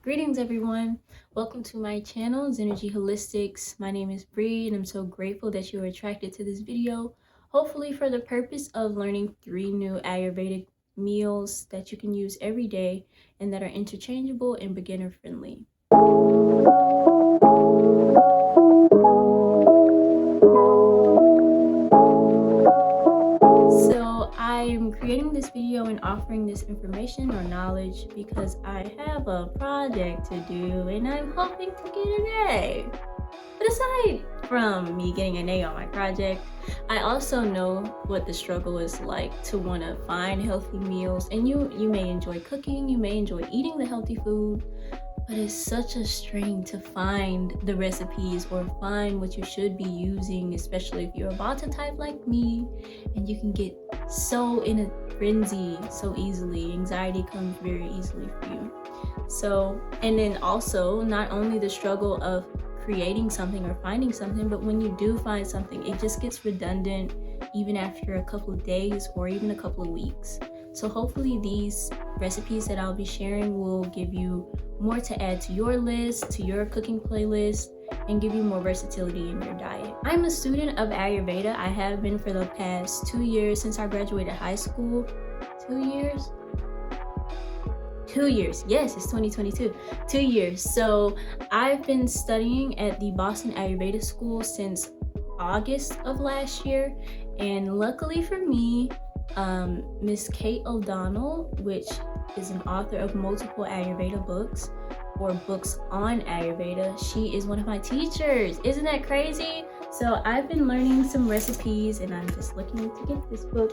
Greetings everyone, welcome to my channel Zen'Ergy Holistics. My name is Bree and I'm so grateful that you are attracted to this video, hopefully for the purpose of learning 3 new Ayurvedic meals that you can use every day and that are interchangeable and beginner friendly. I'm creating this video and offering this information or knowledge because I have a project to do and I'm hoping to get an A. But aside from me getting an A on my project, I also know what the struggle is like to want to find healthy meals. And you may enjoy cooking, you may enjoy eating the healthy food, but it's such a strain to find the recipes or find what you should be using, especially if you're a Vata type like me, and you can get so in a frenzy so easily. Anxiety comes very easily for you. So, and then also not only the struggle of creating something or finding something, but when you do find something, it just gets redundant even after a couple of days or even a couple of weeks. So hopefully these recipes that I'll be sharing will give you more to add to your list, to your cooking playlist, and give you more versatility in your diet. I'm a student of Ayurveda. I have been for the past 2 years since I graduated high school. 2 years? 2 years. Yes, it's 2022. 2 years. So I've been studying at the Boston Ayurveda School since August of last year. And luckily for me, Miss Kate O'Donnell, which is an author of multiple Ayurveda books or books on Ayurveda, she is one of my teachers. Isn't that crazy? So I've been learning some recipes and I'm just looking to get this book.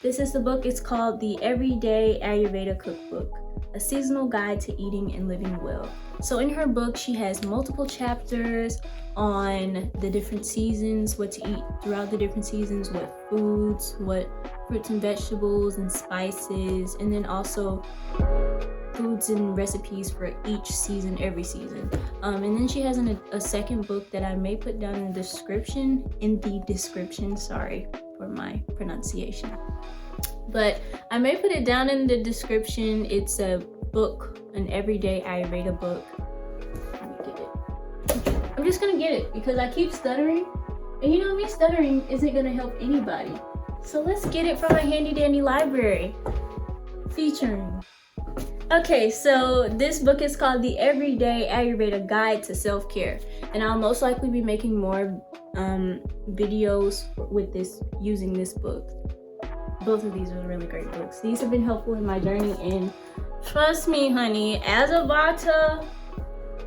This is the book. It's called The Everyday Ayurveda Cookbook, a seasonal guide to eating and living well. So in her book, she has multiple chapters on the different seasons, what to eat throughout the different seasons, what foods, what fruits and vegetables and spices, and then also foods and recipes for each season, every season. And then she has a second book that I may put down in the description, sorry for my pronunciation. But I may put it down in the description. It's a book, an everyday Ayurveda book. Let me get it. I'm just gonna get it because I keep stuttering. And you know me, stuttering isn't gonna help anybody. So let's get it from my handy dandy library. Featuring. Okay, so this book is called The Everyday Ayurveda Guide to Self-Care. And I'll most likely be making more videos with this, using this book. Both of these are really great books. These have been helpful in my journey, and trust me, honey, as a Vata,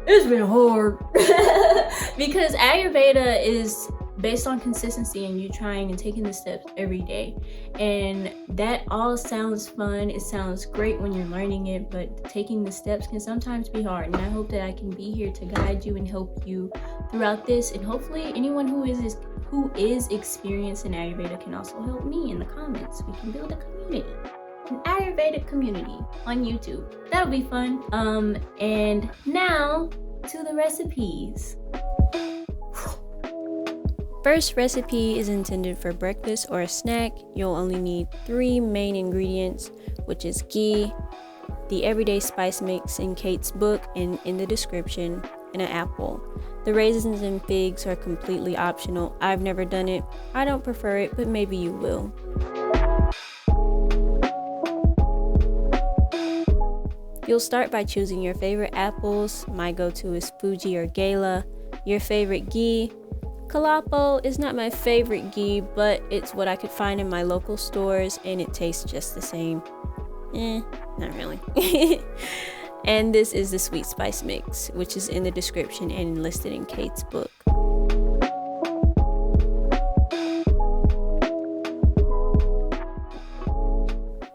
it's been hard. Because Ayurveda is based on consistency and you trying and taking the steps every day. And that all sounds fun. It sounds great when you're learning it, but taking the steps can sometimes be hard. And I hope that I can be here to guide you and help you throughout this. And hopefully anyone who is experienced in Ayurveda can also help me in the comments. We can build a community, an Ayurvedic community on YouTube. That'll be fun. And now to the recipes. First recipe is intended for breakfast or a snack. You'll only need 3 main ingredients, which is ghee, the everyday spice mix in Kate's book and in the description, and an apple. The raisins and figs are completely optional. I've never done it. I don't prefer it, but maybe you will. You'll start by choosing your favorite apples. My go-to is Fuji or Gala. Your favorite ghee. Kalapo is not my favorite ghee, but it's what I could find in my local stores and it tastes just the same. Not really. And this is the sweet spice mix, which is in the description and listed in Kate's book.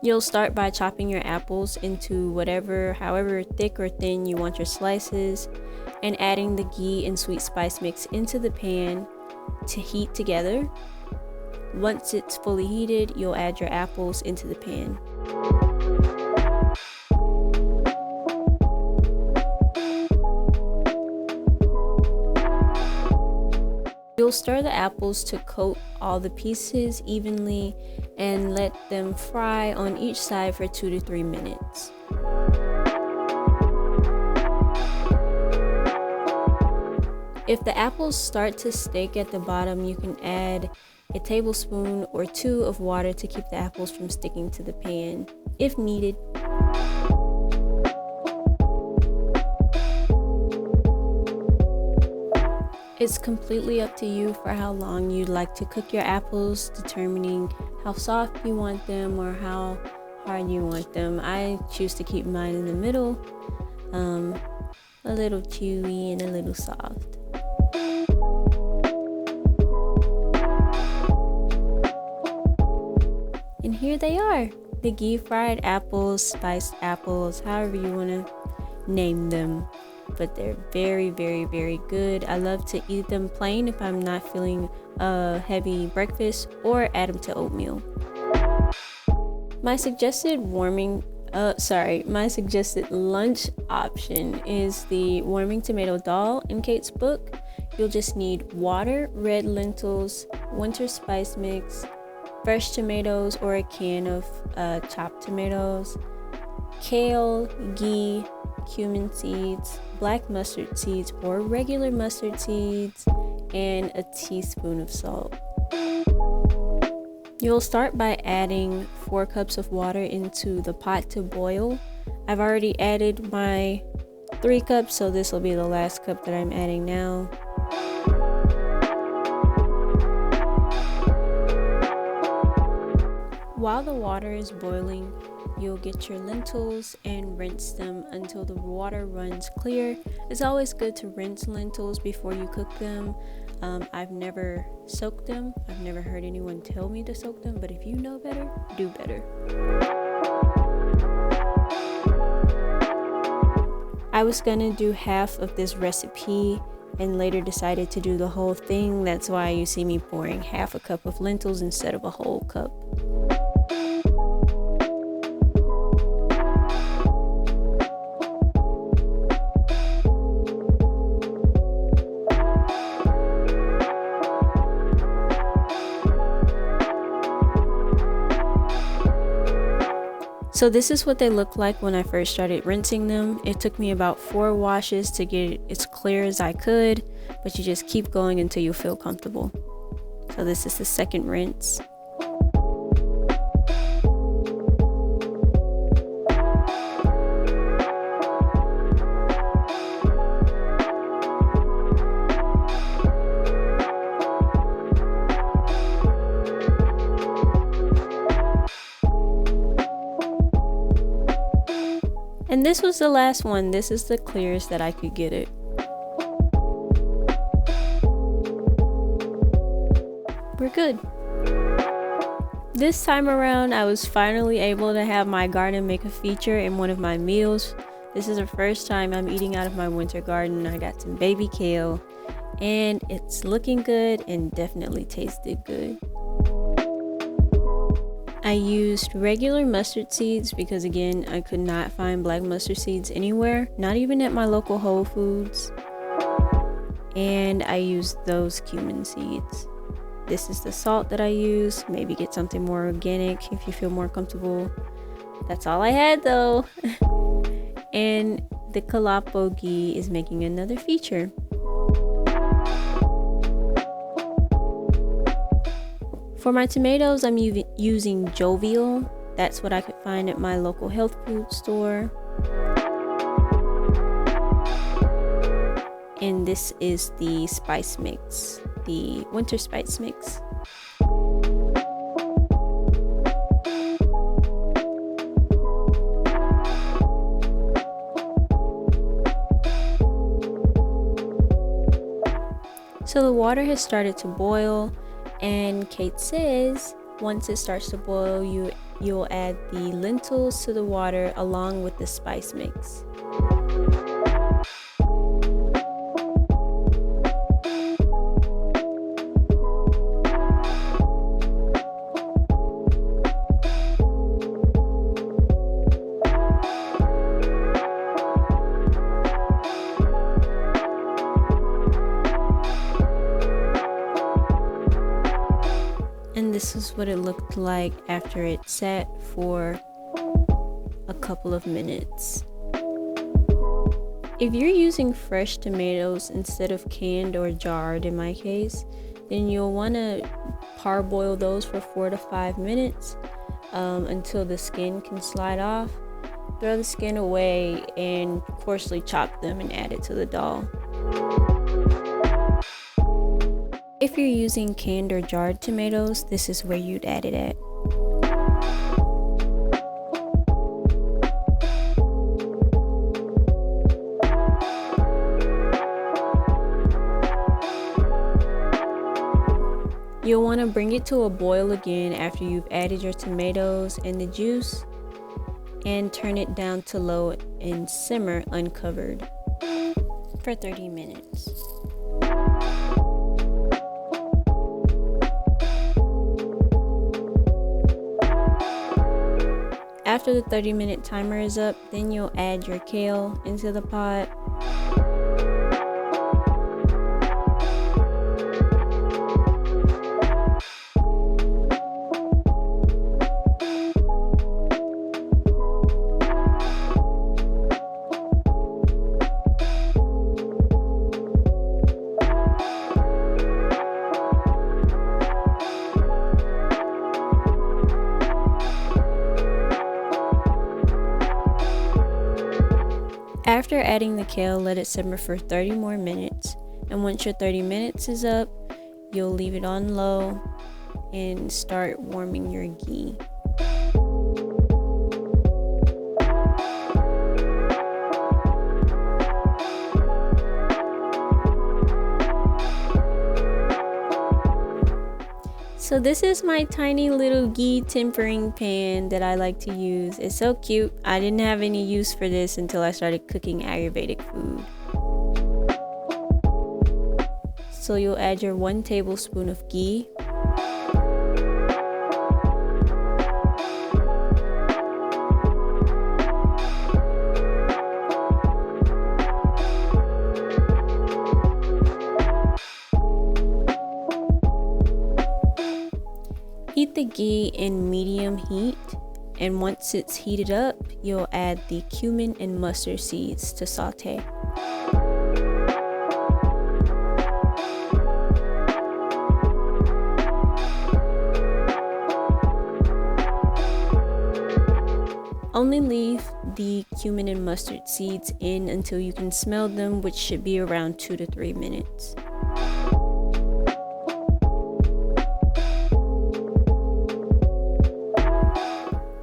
You'll start by chopping your apples into however thick or thin you want your slices, and adding the ghee and sweet spice mix into the pan to heat together. Once it's fully heated, you'll add your apples into the pan. You'll stir the apples to coat all the pieces evenly and let them fry on each side for 2 to 3 minutes. If the apples start to stick at the bottom, you can add a tablespoon or 2 of water to keep the apples from sticking to the pan if needed. It's completely up to you for how long you'd like to cook your apples, determining how soft you want them or how hard you want them. I choose to keep mine in the middle, a little chewy and a little soft. And here they are, the ghee fried apples, spiced apples, however you want to name them. But they're very, very, very good. I love to eat them plain if I'm not feeling a heavy breakfast, or add them to oatmeal. My suggested lunch option is the warming tomato dal in Kate's book. You'll just need water, red lentils, winter spice mix, fresh tomatoes or a can of chopped tomatoes, kale, ghee, cumin seeds, black mustard seeds or regular mustard seeds, and a teaspoon of salt. You'll start by adding 4 cups of water into the pot to boil. I've already added my 3 cups, so this will be the last cup that I'm adding now. While the water is boiling, you'll get your lentils and rinse them until the water runs clear. It's always good to rinse lentils before you cook them. I've never soaked them. I've never heard anyone tell me to soak them, but if you know better, do better. I was gonna do half of this recipe and later decided to do the whole thing. That's why you see me pouring half a cup of lentils instead of a whole cup. So this is what they look like when I first started rinsing them. It took me about 4 washes to get it as clear as I could, but you just keep going until you feel comfortable. So this is the second rinse. And this was the last one. This is the clearest that I could get it. We're good. This time around, I was finally able to have my garden make a feature in one of my meals. This is the first time I'm eating out of my winter garden. I got some baby kale, and it's looking good and definitely tasted good. I used regular mustard seeds because, again, I could not find black mustard seeds anywhere, not even at my local Whole Foods. And I used those cumin seeds. This is the salt that I use. Maybe get something more organic if you feel more comfortable. That's all I had though. And the Kalapo ghee is making another feature. For my tomatoes, I'm using Jovial. That's what I could find at my local health food store. And this is the spice mix, the winter spice mix. So the water has started to boil, and Kate says once it starts to boil, you'll add the lentils to the water along with the spice mix. And this is what it looked like after it sat for a couple of minutes. If you're using fresh tomatoes instead of canned or jarred in my case, then you'll want to parboil those for 4 to 5 minutes until the skin can slide off. Throw the skin away and coarsely chop them and add it to the dal. If you're using canned or jarred tomatoes, this is where you'd add it at. You'll want to bring it to a boil again after you've added your tomatoes and the juice, and turn it down to low and simmer uncovered for 30 minutes. After the 30-minute timer is up, then you'll add your kale into the pot. After adding the kale, let it simmer for 30 more minutes. And once your 30 minutes is up, you'll leave it on low and start warming your ghee. So this is my tiny little ghee tempering pan that I like to use. It's so cute. I didn't have any use for this until I started cooking Ayurvedic food. So you'll add your 1 tablespoon of ghee. Heat the ghee in medium heat, and once it's heated up, you'll add the cumin and mustard seeds to saute. Only leave the cumin and mustard seeds in until you can smell them, which should be around 2 to 3 minutes.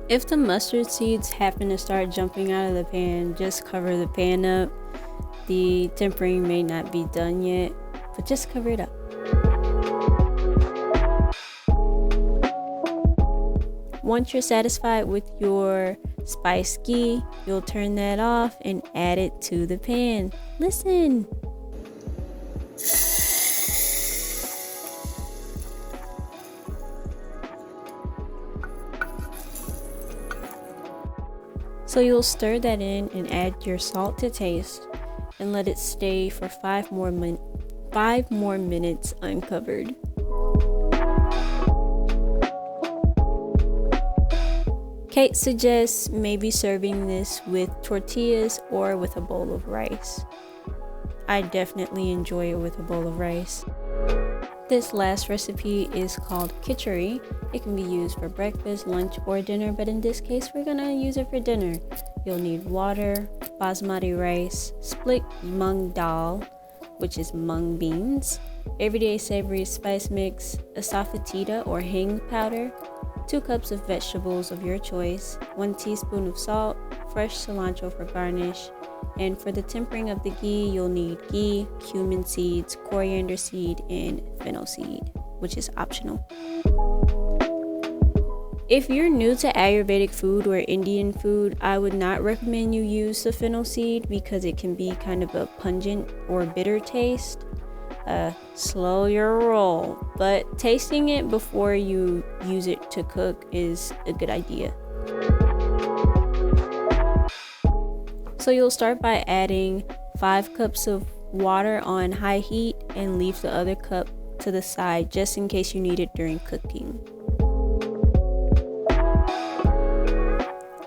If the mustard seeds happen to start jumping out of the pan, just cover the pan up. The tempering may not be done yet, but just cover it up. Once you're satisfied with your spiced ghee, you'll turn that off and add it to the pan. Listen! So you'll stir that in and add your salt to taste and let it stay for 5 more minutes uncovered. Kate suggests maybe serving this with tortillas or with a bowl of rice. I definitely enjoy it with a bowl of rice. This last recipe is called khichdi. It can be used for breakfast, lunch, or dinner, but in this case, we're gonna use it for dinner. You'll need water, basmati rice, split mung dal, which is mung beans, everyday savory spice mix, asafoetida or hing powder, 2 cups of vegetables of your choice, 1 teaspoon of salt, fresh cilantro for garnish, and for the tempering of the ghee, you'll need ghee, cumin seeds, coriander seed, and fennel seed, which is optional. If you're new to Ayurvedic food or Indian food, I would not recommend you use the fennel seed because it can be kind of a pungent or bitter taste. Slow your roll, but tasting it before you use it to cook is a good idea. So you'll start by adding 5 cups of water on high heat and leave the other cup to the side just in case you need it during cooking.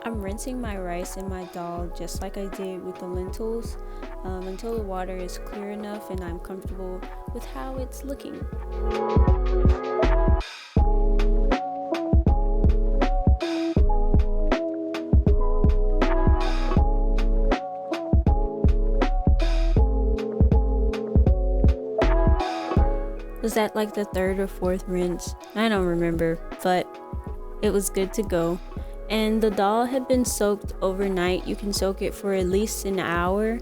I'm rinsing my rice and my dal just like I did with the lentils until the water is clear enough and I'm comfortable with how it's looking. Was that like the third or fourth rinse? I don't remember, but it was good to go. And the dal had been soaked overnight. You can soak it for at least an hour.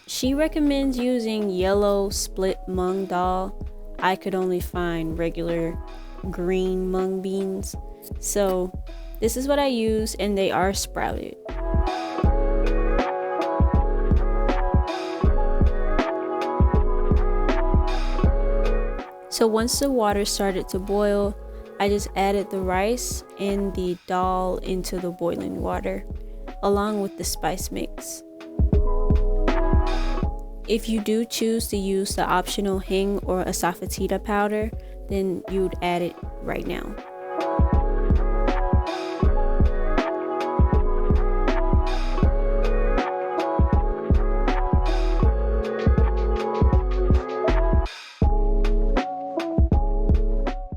She recommends using yellow split mung dal. I could only find regular green mung beans. So this is what I use, and they are sprouted. So once the water started to boil, I just added the rice and the dal into the boiling water, along with the spice mix. If you do choose to use the optional hing or asafoetida powder, then you'd add it right now.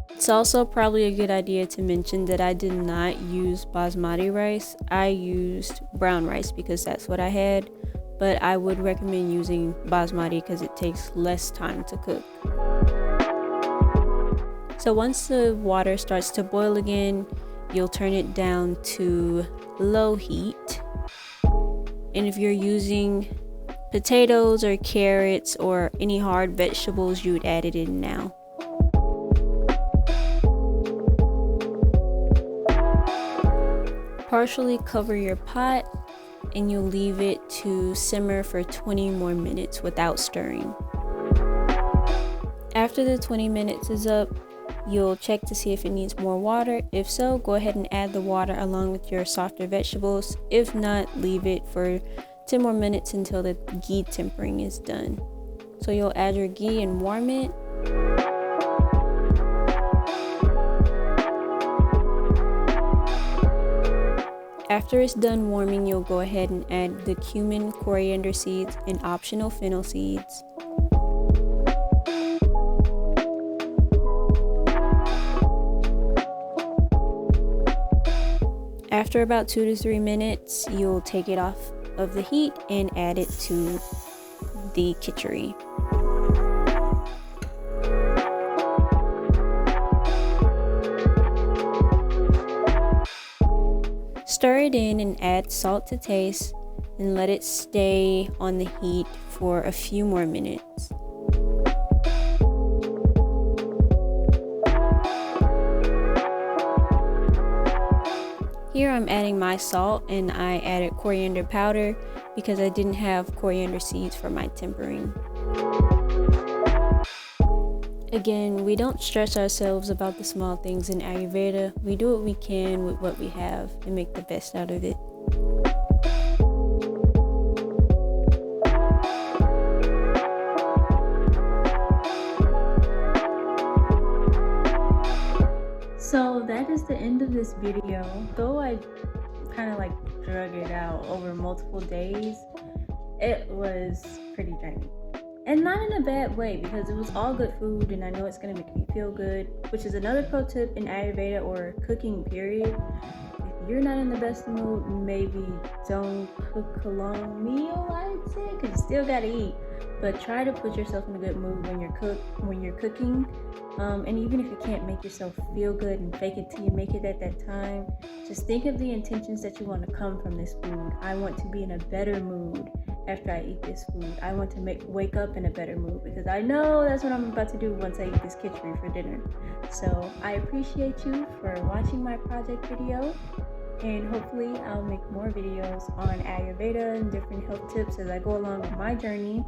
It's also probably a good idea to mention that I did not use basmati rice. I used brown rice because that's what I had, but I would recommend using basmati because it takes less time to cook. So once the water starts to boil again, you'll turn it down to low heat. And if you're using potatoes or carrots or any hard vegetables, you would add it in now. Partially cover your pot and you'll leave it to simmer for 20 more minutes without stirring. After the 20 minutes is up, you'll check to see if it needs more water. If so, go ahead and add the water along with your softer vegetables. If not, leave it for 10 more minutes until the ghee tempering is done. So you'll add your ghee and warm it. After it's done warming, you'll go ahead and add the cumin, coriander seeds, and optional fennel seeds. After about 2 to 3 minutes, you'll take it off of the heat and add it to the khichdi. Stir it in and add salt to taste and let it stay on the heat for a few more minutes. Here I'm adding my salt, and I added coriander powder because I didn't have coriander seeds for my tempering. Again, we don't stress ourselves about the small things in Ayurveda. We do what we can with what we have and make the best out of it. So that is the end of this video. Though I kind of drug it out over multiple days, it was pretty draining. And not in a bad way, because it was all good food and I know it's going to make me feel good, which is another pro tip in Ayurveda or cooking period. If you're not in the best mood, maybe don't cook a long meal, I'd say, because you still got to eat. But try to put yourself in a good mood when you're cooking. And even if you can't make yourself feel good and fake it till you make it at that time, just think of the intentions that you want to come from this food. I want to be in a better mood after I eat this food. I want to wake up in a better mood, because I know that's what I'm about to do once I eat this khichdi for dinner. So I appreciate you for watching my project video, and hopefully I'll make more videos on Ayurveda and different health tips as I go along with my journey,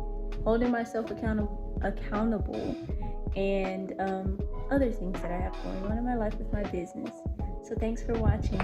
holding myself accountable and other things that I have going on in my life with my business. So thanks for watching.